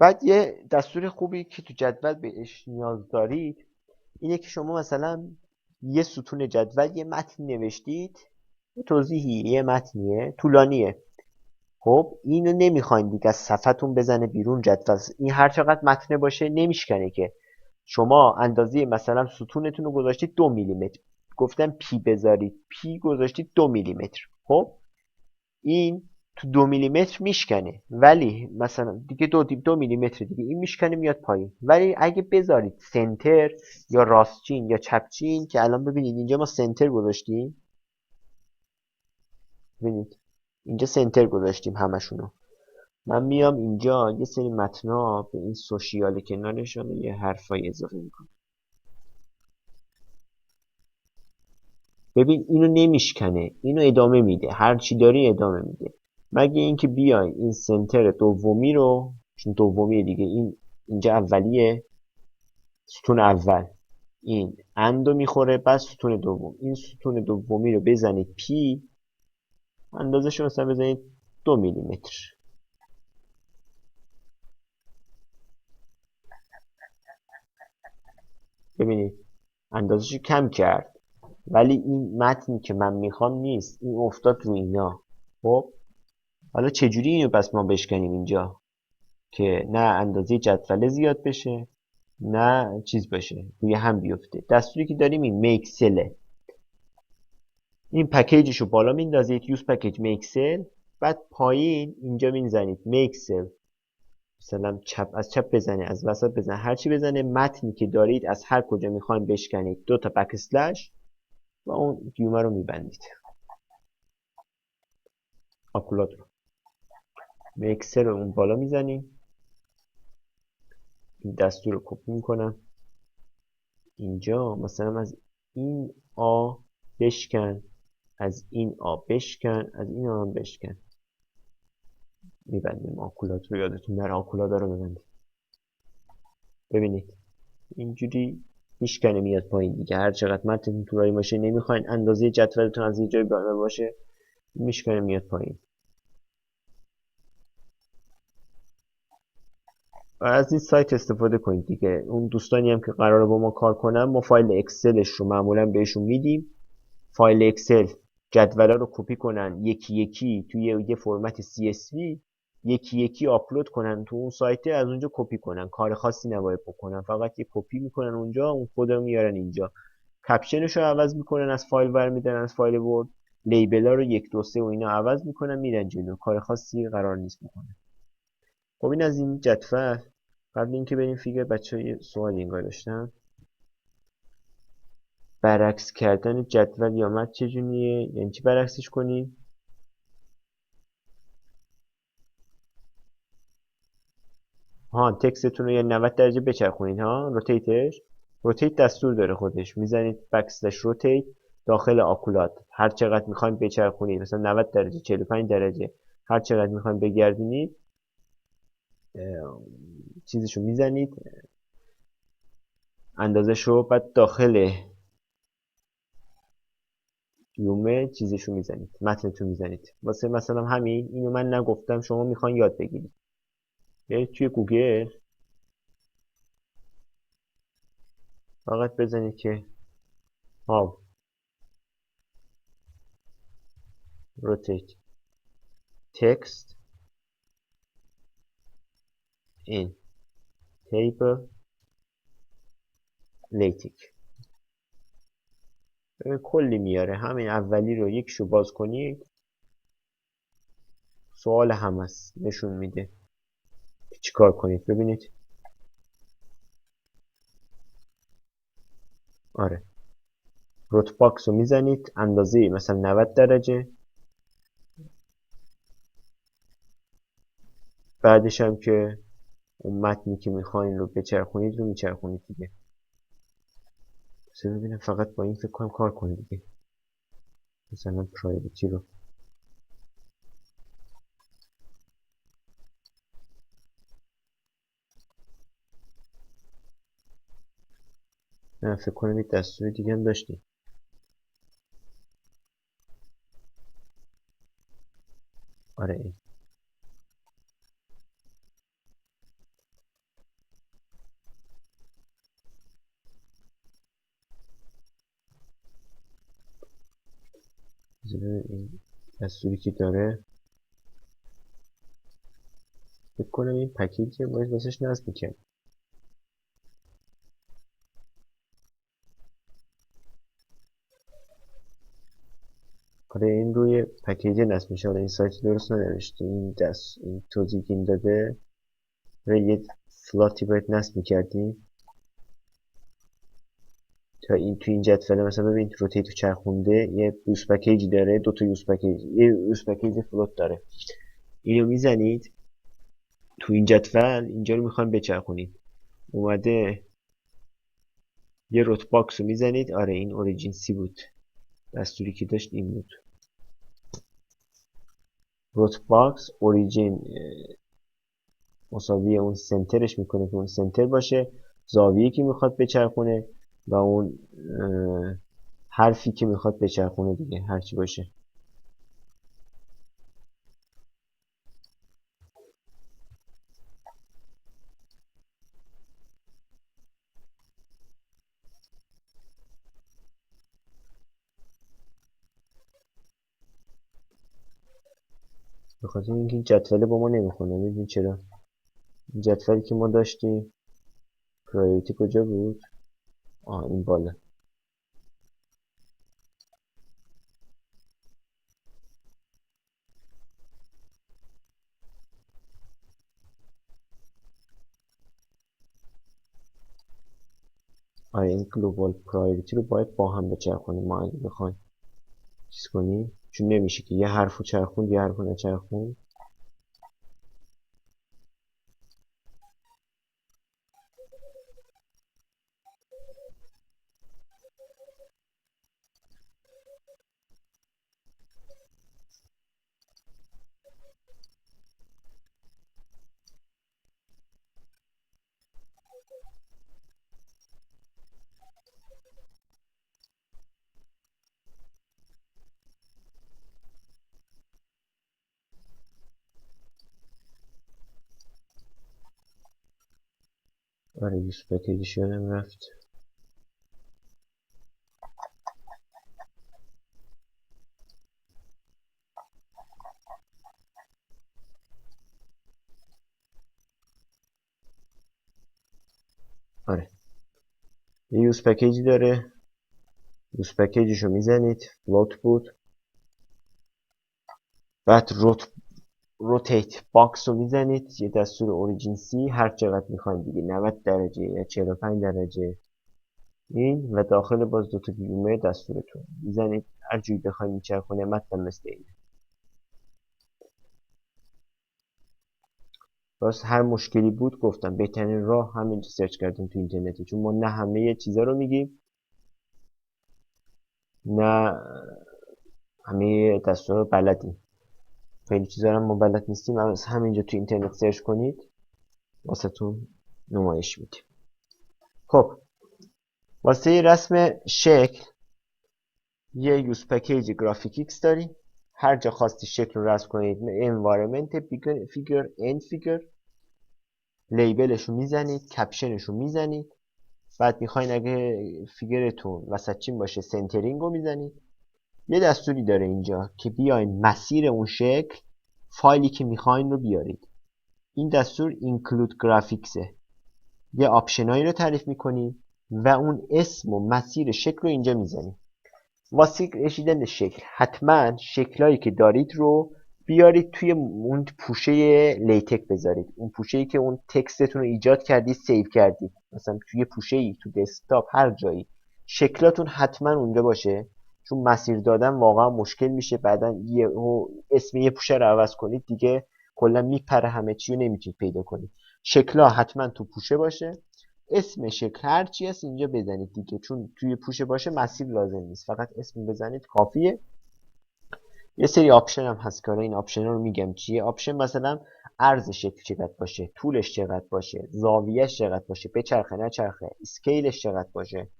بعد یه دستور خوبی که تو جدول بهش نیاز دارید اینه که شما مثلا یه ستون جدول یه متن نوشتید، یه توضیحی، یه متنیه طولانیه. خب اینو نمیخواین دیگه از صفحتون بزنه بیرون جدول، این هر چقدر متن باشه نمیشکنه که. شما اندازه مثلا ستونتون رو گذاشتید 2 میلیمتر، گفتم پی بذارید، پی گذاشتید 2 میلیمتر. خب این تو 2 میلیمتر میشکنه، ولی مثلا دیگه 2 میلیمتر دیگه این میشکنه میاد پایین. ولی اگه بذارید سنتر یا راستچین یا چپچین، که الان ببینید اینجا ما سنتر گذاشتیم، ببینید اینجا سنتر گذاشتیم همشونو. من میام اینجا یه سری متنا به این سوشیال کنارشون یه حرفای اضافه میکنم. ببین اینو نمیشکنه، اینو ادامه میده، هر چی داری ادامه میده. مگه اینکه بیای این سنتر دومی رو، چون دومیه دیگه، این اینجا اولیه، ستون اول این اندو میخوره، بعد ستون دوم، این ستون دومی رو بزنید پی، اندازش رو مثلا بزنید 2 میلیمتر. ببینید اندازش کم کرد، ولی این متنی که من میخوام نیست، این افتاد رو اینا. خب حالا چجوری اینو پس ما بشکنیم اینجا که نه اندازه جدول زیاد بشه نه چیز بشه روی هم بیفته؟ دستوری که داریم این میک سله. این پکیجش رو بالا میندازید یوز پکیج میک سل، بعد پایین اینجا میزنید میک سل، مثلا چپ از چپ بزنه، از وسط بزنه، هر چی بزنه، متنی که دارید از هر کجا میخواین بشکنید، دو تا بک اسلش و اون گیومه رو میبندید. آکولات رو میک سل رو اون بالا میزنیم. این دستور رو کپی میکنم اینجا، مثلا از این آ بشکن، از این آ بشکن، از این آ هم بشکن. میبندیم آکولات رو، یادتون نره آکولات رو ببندید. ببینید اینجوری میشکنه میاد پایین دیگه. هر چقدر متن طولانی باشه، نمیخواین اندازه جدولتون از یه جای بالا باشه، میشکنه میاد پایین. و از این سایت استفاده کنید دیگه. اون دوستانی هم که قراره با ما کار کنن، ما فایل اکسلش رو معمولا بهشون میدیم. فایل اکسل جدولا رو کپی کنن یکی یکی توی یه فرمت CSV، یکی یکی آپلود کنن تو اون سایته، از اونجا کپی کنن. کار خاصی نباید بکنن، فقط یه کپی میکنن اونجا، اون کد رو میارن اینجا، کپشنش رو عوض میکنن، از فایل برمیدارن، از فایل ورد لیبل ها رو 1 2 3 و اینا عوض میکنن، میرن جلو. کار خاصی قرار نیست بکنن. خب این از این جدول. قبل اینکه بریم فیگر، بچه‌ها یه سوالی انگار داشتن. برعکس کردن جدول یا متن چجوریه؟ یعنی چی برعکسش کنیم؟ ها تکستتون رو یه 90 درجه بچرخونید، ها روتیتش. روتیت دستور داره خودش، میزنید بکسلش روتیت داخل آکولات، هر چقدر میخواین بچرخونید، مثلا 90 درجه، 45 درجه، هر چقدر میخواین بگردونید چیزشو میزنید اندازشو، بعد داخل یومه چیزشو میزنید، متنتو میزنید. واسه مثلا همین اینو من نگفتم، شما میخواین یاد بگیرید، برید توی گوگل فقط بزنید که how rotate text in table latex. کلی میاره، همین اولی رو یکشو باز کنید، سوال هم هست نشون میده چیکار کنید. ببینید آره، روت باکس رو میزنید اندازه مثلا 90 درجه، بعدش هم که اون متنی که میخواین رو بچرخونید رو میچرخونید دیگه. بس ببینم، فقط با این فکر کنم کار کنید دیگه. مثلا پرایوتی رو نه، فکر کنم این دستور دیگه هم داشتیم. آره این این دستوری که داره فکر کنم این پکیجی باید واسش نصب میکنم. آره این روی پکیج نصب میشه. این سایت درست ننوشته. این توضیحی که این داده روی یه فلاتی باید نصب میکردیم تا این تو این جدول مثلا ببین روتیت تو چرخونده یه یوز پکیجی داره، دو تا یوز پکیج، یه یوز پکیج فلوت داره. اینو میزنید تو این جدول، اینجا رو میخوان بچرخونید، اومده یه روت باکس رو میزنید. آره این اوریجین سی بود، دستوری که داشت این بود. روت باکس اوریجین مساوی اون سنترش میکنه که اون سنتر باشه، زاویه که میخواد بچرخونه و اون حرفی که میخواد بچرخونه دیگه هرچی باشه. بخاطر اینکه این جدوله با ما نمیخونه. میدونی چرا؟ این جدولی که ما داشتیم پرایوریتی کجا بود؟ این بالا. این گلوبال پرایوریتی رو باید با هم بچرخونیم ما اگه بخوایم چیز کنیم، چون نمیشه که یه حرفو چرخوند یه حرفو نچرخوند. آره یوز پکیجش یادم رفت. آره یه یوز پکیجی داره، یوز پکیجش رو میزنید، فلوت بود. بعد روتیت باکس رو میزنید، یه دستور اوریجین سی هر چقدر میخواین دیگه، 90 درجه یا 45 درجه این، و داخل باز دوتا گیومه دستورتون میزنید هر جوری بخواین میچرخونه. مثلا مثل این باز هر مشکلی بود گفتم بهترین راه همینجا سرچ کردیم تو اینترنتی، چون ما نه همه چیزا رو میگیم نه همه دستور رو بلدیم. خیلی چیزا رو ما بلد نیستیم، از همینجا تو اینترنت سرچ کنید واسه تون نمایش میده. خب واسه رسم شکل یه یوز پکیج گرافیکس داریم. هر جا خواستی شکل رو رسم کنید، environment figure end figure، لیبلش رو میزنید، کپشنش رو میزنید. بعد میخواین اگه فیگرتون وسط چین باشه سنترینگ رو میزنید. یه دستوری داره اینجا که بیاین مسیر اون شکل فایلی که میخواین رو بیارید. این دستور include graphicsه. یه آپشنایی رو تعریف میکنیم و اون اسم و مسیر شکل رو اینجا میزنیم. واسه رسیدن شکل حتما شکلایی که دارید رو بیارید توی اون پوشه لیتک بذارید، اون پوشه‌ای که اون تکستتون رو ایجاد کردید سیو کردید، مثلا توی پوشه‌ای تو دسکتاپ هر جایی شکلاتون حتما اونجا باشه، چون مسیر دادن واقعا مشکل میشه. بعدا اسم یه پوشه رو عوض کنید دیگه کلا میپره، همه چی رو نمیتونید پیدا کنید. شکل‌ها حتما تو پوشه باشه. اسم شکل هرچی هست اینجا بزنید دیگه، چون توی پوشه باشه مسیر لازم نیست، فقط اسم بزنید کافیه. یه سری آپشن هم هست که این آپشن رو میگم چیه. آپشن مثلا عرض شکل چقدر باشه، طولش چقدر باشه، زاویهش چقدر باشه، بچرخه نچرخه، اسکیلش چقدر باشه.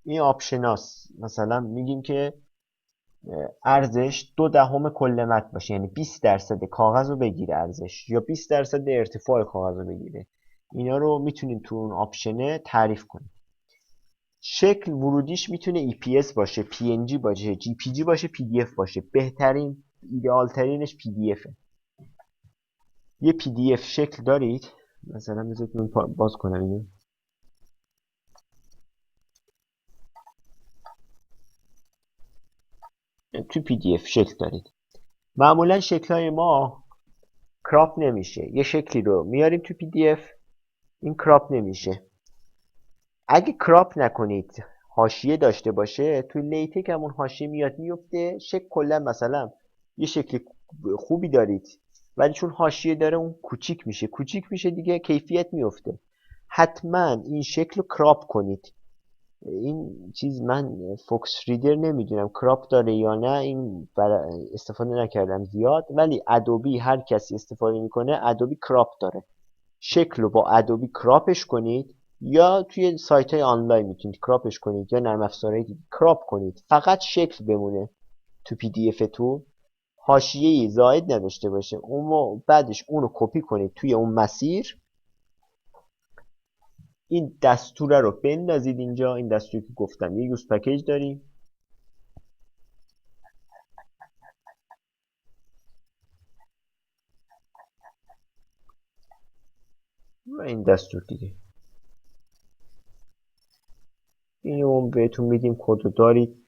این آپشن هست. مثلا میگیم که ارزش 0.2 کل متر باشه، یعنی 20% کاغذ رو بگیره ارزش، یا 20% ارتفاع کاغذ رو بگیره. اینا رو میتونید تو اون آپشنه تعریف کنید. شکل ورودیش میتونه EPS باشه، PNG باشه، JPG باشه، PDF باشه. بهترین ایدئال ترینش PDFه. یه PDF شکل دارید، مثلا بذارید من باز کنم اینو. تو PDF شکل دارید. معمولا شکل‌های ما کراپ نمیشه. یه شکلی رو میاریم تو PDF، این کراپ نمیشه. اگه کراپ نکنید حاشیه داشته باشه، تو لیتک همون حاشیه میاد میفته. شکل کلا مثلا یه شکل خوبی دارید ولی چون حاشیه داره اون کوچیک میشه دیگه، کیفیت میفته. حتما این شکل رو کراپ کنید. این چیز من فوکس ریدر نمیدونم کراپ داره یا نه، این استفاده نکردم زیاد، ولی ادوبی هر کسی استفاده میکنه ادوبی کراپ داره. شکل رو با ادوبی کراپش کنید، یا توی سایت های آنلاین میتونید کراپش کنید، یا نرم افزارهای دیگه کراپ کنید، فقط شکل بمونه تو PDF تو، حاشیه‌ای زائد نداشته باشه. اون بعدش اونو کپی کنید توی اون مسیر، این دستور رو بندازید اینجا. این دستوری که گفتم، یه یوز پکیج داریم، و این دستور دیگه اینو بهتون میدیم، کد رو دارید،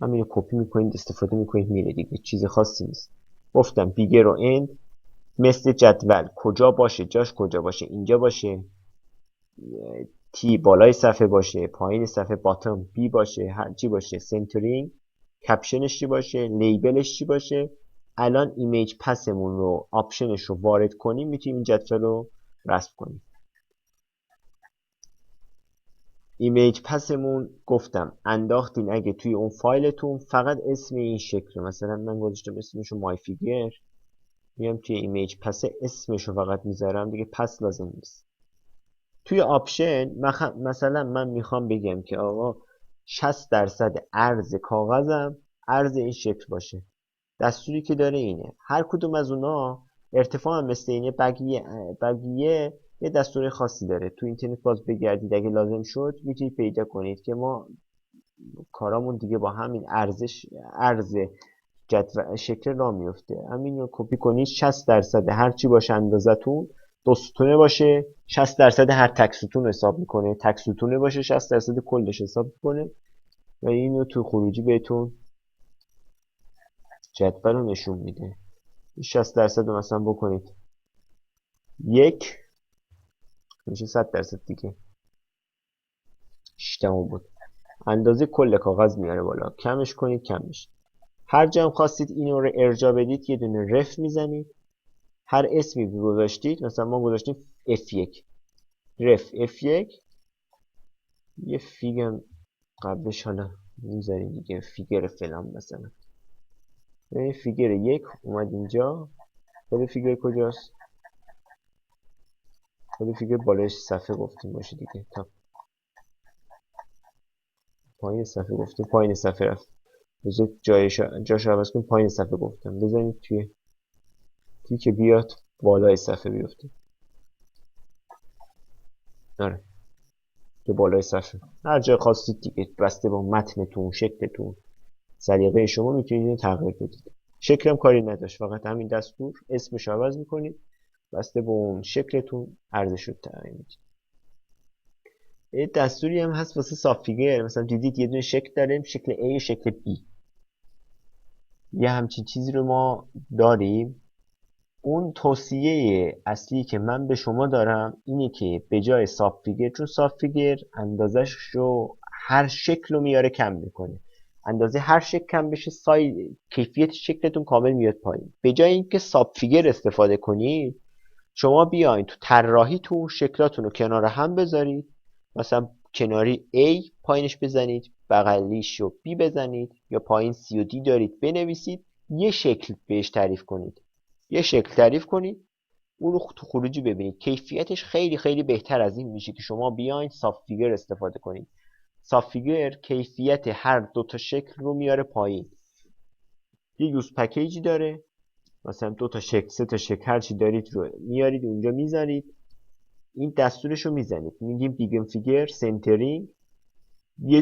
همینو کپی میکنید استفاده میکنید میره دیگه، چیز خاصی نیست. گفتم بیگر و اند مثل جدول کجا باشه، جاش کجا باشه، اینجا باشه، تی بالای صفحه باشه، پایین صفحه باتم بی باشه، هر چی باشه، سنترینگ، کپشنش چی باشه، لیبلش چی باشه. الان ایمیج پسمون رو آپشنش رو وارد کنیم، میتونیم این جدول رو رسم کنیم. ایمیج پسمون گفتم انداختین اگه توی اون فایلتون، فقط اسم این شکل، مثلا من گذاشتم اسمشو مای فیگر، میام توی ایمیج پس اسمشو فقط میذارم دیگه، پس لازم نیست. توی آپشن مثلا من میخوام بگم که آقا 60% عرض کاغذم عرض این شکل باشه. دستوری که داره اینه، هر کدوم از اونا ارتفاع هم مثل اینه. بقیه یه دستور خاصی داره، تو اینترنت باز بگردید اگه لازم شد میتونید پیدا کنید که ما کارامون دیگه با همین عرض جدول شکل را میفته. همین رو کپی کنید، 60% هر چی باشه اندازتون، دو ستونه باشه 60% هر تک ستون حساب میکنه، تک ستونه باشه 60% کلش حساب میکنه. و اینو تو خروجی بهتون جدول رو نشون میده. 60% رو مثلا بکنید یک، میشه 100% دیگه. شتمون بود، اندازه کل کاغذ میاره بالا. کمش کنید کم میشه. هر جا هم خواستید اینو رو ارجاع بدید یه دونه رف میزنید، هر اسمی گذاشتید، مثلا ما گذاشتیم F1 رف F1، یه فیگم قبلش حالا میذاریم دیگه، فیگر فلان مثلا. این فیگر یک اومد اینجا، خود فیگر کجاست؟ خود فیگر بالای صفحه گفتیم باشه دیگه، تا پایین صفحه گفتیم، پایین صفحه رفت. بذار جاش عوض کنیم، پایین صفحه گفتم، بزنید توی که بیاد بالای صفحه بیفته. آره تو بالای صفحه، هر جا خواستید دیگه، بسته با متنتون، شکلتون، سلیقه شما میتونید اینو تغییر بدید. شکلم کاری نداشت، فقط همین دستور اسمش عوض میکنید، بسته به اون شکلتون ارزش رو تعیین میدید. یه دستوری هم هست واسه صاف فیگر، مثلا دیدید یه دونه شکل داریم، شکل A شکل B، یه همچین چیزی رو ما داریم. اون توصیه اصلی که من به شما دارم اینه که به جای صاف فیگر، چون صاف فیگر اندازش رو هر شکل رو میاره کم میکنه، اندازه هر شکل کم بشه کیفیت شکلتون کامل میاد پایین. به جای اینکه صاف فیگر استفاده کنید، شما بیاین تو طراحیتون شکلاتون رو کنار هم بذارید، مثلا کناری A پایینش بزنید، بغلیش رو B بزنید، یا پایین C و D دارید بنویسید، یه شکل بهش تعریف کنید، یه شکل تعریف کنید، اون رو تو خروجی ببینید کیفیتش خیلی خیلی بهتر از این میشه که شما بیاین صاف فیگر استفاده کنید. صاف فیگر کیفیت هر دو تا شکل رو میاره پایین. یه یوز پکیجی داره، مثلا دو تا شکل، سه تا شکل، هر چی دارید رو میارید اونجا میذارید، این دستورش رو میزنید، میگیم بیگن فیگر سنترینگ،